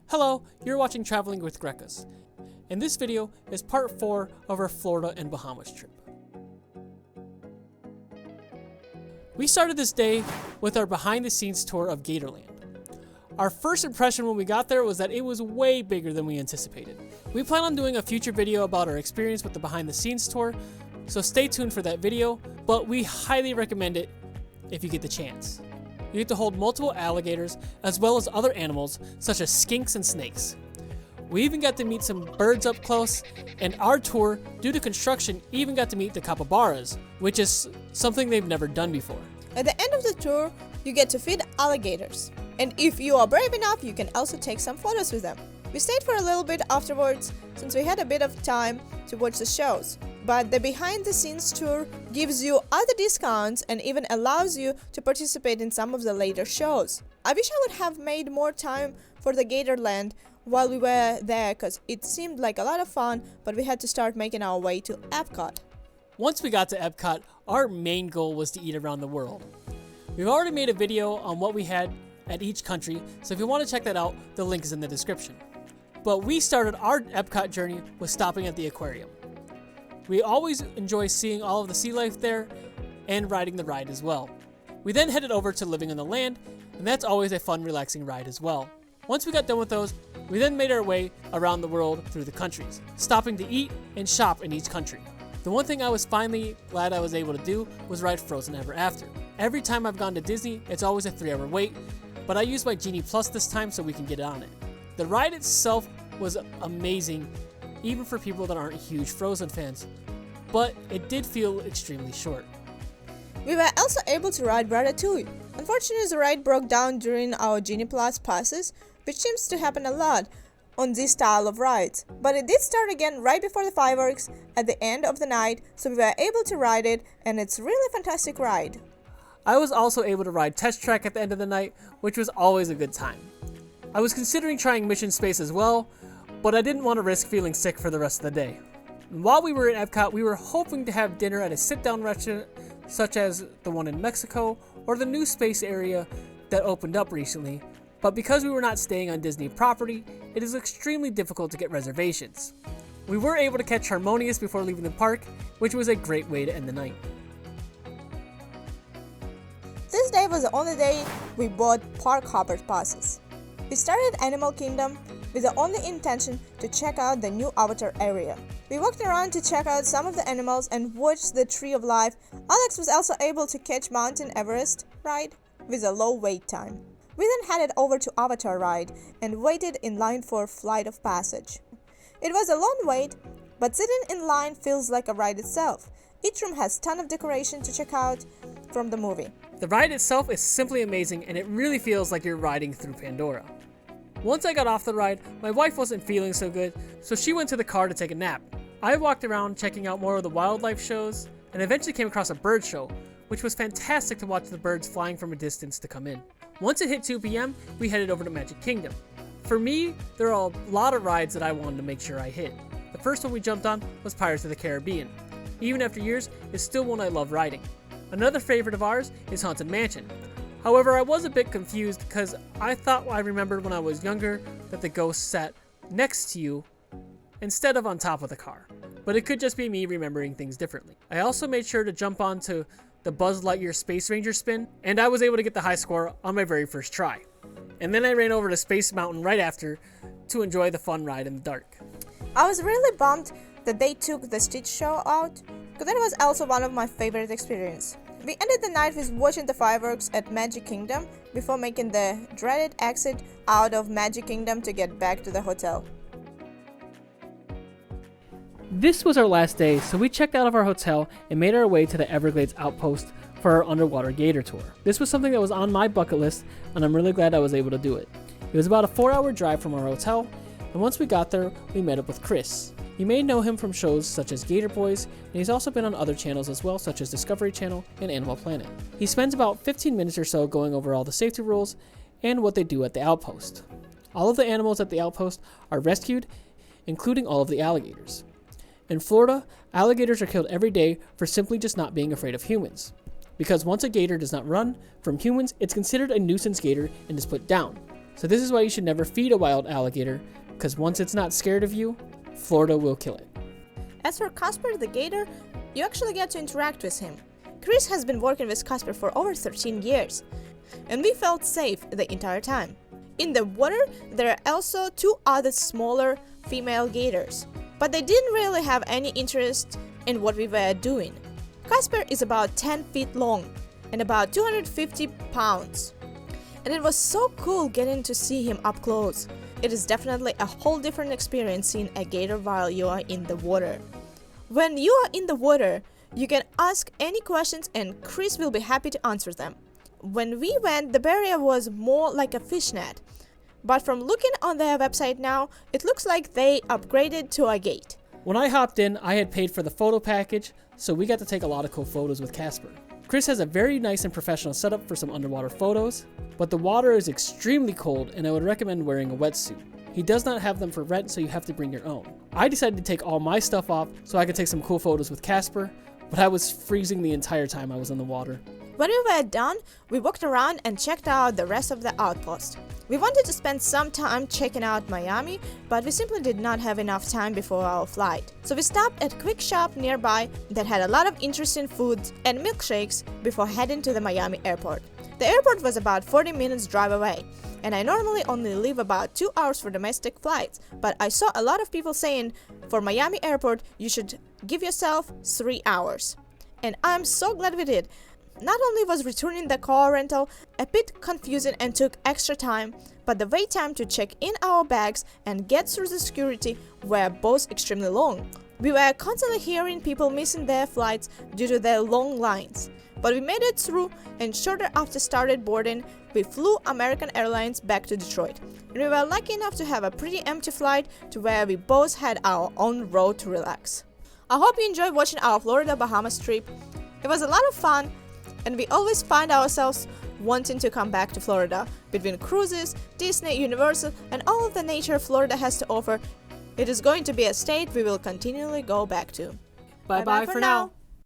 Hello, you're watching Traveling with Grekas, and this video is part 4 of our Florida and Bahamas trip. We started this day with our behind-the-scenes tour of Gatorland. Our first impression when we got there was that it was way bigger than we anticipated. We plan on doing a future video about our experience with the behind-the-scenes tour, so stay tuned for that video, but we highly recommend it if you get the chance. You get to hold multiple alligators as well as other animals such as skinks and snakes. We even got to meet some birds up close, and our tour, due to construction, even got to meet the capybaras, which is something they've never done before. At the end of the tour, you get to feed alligators. And if you are brave enough, you can also take some photos with them. We stayed for a little bit afterwards since we had a bit of time to watch the shows. But the behind the scenes tour gives you other discounts and even allows you to participate in some of the later shows. I wish I would have made more time for the Gatorland while we were there, because it seemed like a lot of fun, but we had to start making our way to Epcot. Once we got to Epcot, our main goal was to eat around the world. We've already made a video on what we had at each country, so if you want to check that out, the link is in the description. But we started our Epcot journey with stopping at the aquarium. We always enjoy seeing all of the sea life there and riding the ride as well. We then headed over to Living on the Land, and that's always a fun, relaxing ride as well. Once we got done with those, we then made our way around the world through the countries, stopping to eat and shop in each country. The one thing I was finally glad I was able to do was ride Frozen Ever After. Every time I've gone to Disney, it's always a 3-hour wait, but I used my Genie Plus this time so we can get on it. The ride itself was amazing, even for people that aren't huge Frozen fans, but it did feel extremely short. We were also able to ride Ratatouille. Unfortunately, the ride broke down during our Genie Plus passes, which seems to happen a lot on this style of rides. But it did start again right before the fireworks at the end of the night, so we were able to ride it, and it's really a fantastic ride. I was also able to ride Test Track at the end of the night, which was always a good time. I was considering trying Mission Space as well, but I didn't want to risk feeling sick for the rest of the day. And while we were in Epcot, we were hoping to have dinner at a sit-down restaurant such as the one in Mexico or the new space area that opened up recently, but because we were not staying on Disney property, it is extremely difficult to get reservations. We were able to catch Harmonious before leaving the park, which was a great way to end the night. This day was the only day we bought park hopper passes. We started Animal Kingdom with the only intention to check out the new Avatar area. We walked around to check out some of the animals and watched the Tree of Life. Alex was also able to catch Mountain Everest ride with a low wait time. We then headed over to Avatar ride and waited in line for Flight of Passage. It was a long wait, but sitting in line feels like a ride itself. Each room has a ton of decoration to check out from the movie. The ride itself is simply amazing, and it really feels like you're riding through Pandora. Once I got off the ride, my wife wasn't feeling so good, so she went to the car to take a nap. I walked around checking out more of the wildlife shows, and eventually came across a bird show, which was fantastic to watch the birds flying from a distance to come in. Once it hit 2 p.m., we headed over to Magic Kingdom. For me, there are a lot of rides that I wanted to make sure I hit. The first one we jumped on was Pirates of the Caribbean. Even after years, it's still one I love riding. Another favorite of ours is Haunted Mansion. However, I was a bit confused because I thought I remembered when I was younger that the ghost sat next to you instead of on top of the car. But it could just be me remembering things differently. I also made sure to jump onto the Buzz Lightyear Space Ranger spin, and I was able to get the high score on my very first try. And then I ran over to Space Mountain right after to enjoy the fun ride in the dark. I was really bummed that they took the Stitch show out, because that was also one of my favorite experiences. We ended the night with watching the fireworks at Magic Kingdom before making the dreaded exit out of Magic Kingdom to get back to the hotel. This was our last day, so we checked out of our hotel and made our way to the Everglades Outpost for our underwater gator tour. This was something that was on my bucket list, and I'm really glad I was able to do it. It was about a 4-hour drive from our hotel, and once we got there, we met up with Chris. You may know him from shows such as Gator Boys, and he's also been on other channels as well, such as Discovery Channel and Animal Planet. He spends about 15 minutes or so going over all the safety rules and what they do at the outpost. All of the animals at the outpost are rescued, including all of the alligators. In Florida, alligators are killed every day for simply just not being afraid of humans. Because once a gator does not run from humans, it's considered a nuisance gator and is put down. So this is why you should never feed a wild alligator, because once it's not scared of you, Florida will kill it. As for Casper the gator, you actually get to interact with him. Chris has been working with Casper for over 13 years, and we felt safe the entire time. In the water, there are also 2 other smaller female gators, but they didn't really have any interest in what we were doing. Casper is about 10 feet long and about 250 pounds, and it was so cool getting to see him up close. It is definitely a whole different experience seeing a gator while you are in the water. When you are in the water, you can ask any questions and Chris will be happy to answer them. When we went, the barrier was more like a fishnet, but from looking on their website now, it looks like they upgraded to a gate. When I hopped in, I had paid for the photo package, so we got to take a lot of cool photos with Casper. Chris has a very nice and professional setup for some underwater photos, but the water is extremely cold and I would recommend wearing a wetsuit. He does not have them for rent, so you have to bring your own. I decided to take all my stuff off so I could take some cool photos with Casper, but I was freezing the entire time I was in the water. When we were done, we walked around and checked out the rest of the outpost. We wanted to spend some time checking out Miami, but we simply did not have enough time before our flight. So we stopped at a quick shop nearby that had a lot of interesting foods and milkshakes before heading to the Miami airport. The airport was about 40 minutes drive away, and I normally only leave about 2 hours for domestic flights, but I saw a lot of people saying for Miami airport you should give yourself 3 hours. And I'm so glad we did. Not only was returning the car rental a bit confusing and took extra time, but the wait time to check in our bags and get through the security were both extremely long. We were constantly hearing people missing their flights due to their long lines. But we made it through, and shortly after started boarding, we flew American Airlines back to Detroit. And we were lucky enough to have a pretty empty flight to where we both had our own row to relax. I hope you enjoyed watching our Florida-Bahamas trip. It was a lot of fun, and we always find ourselves wanting to come back to Florida. Between cruises, Disney, Universal, and all of the nature Florida has to offer, it is going to be a state we will continually go back to. Bye-bye for now.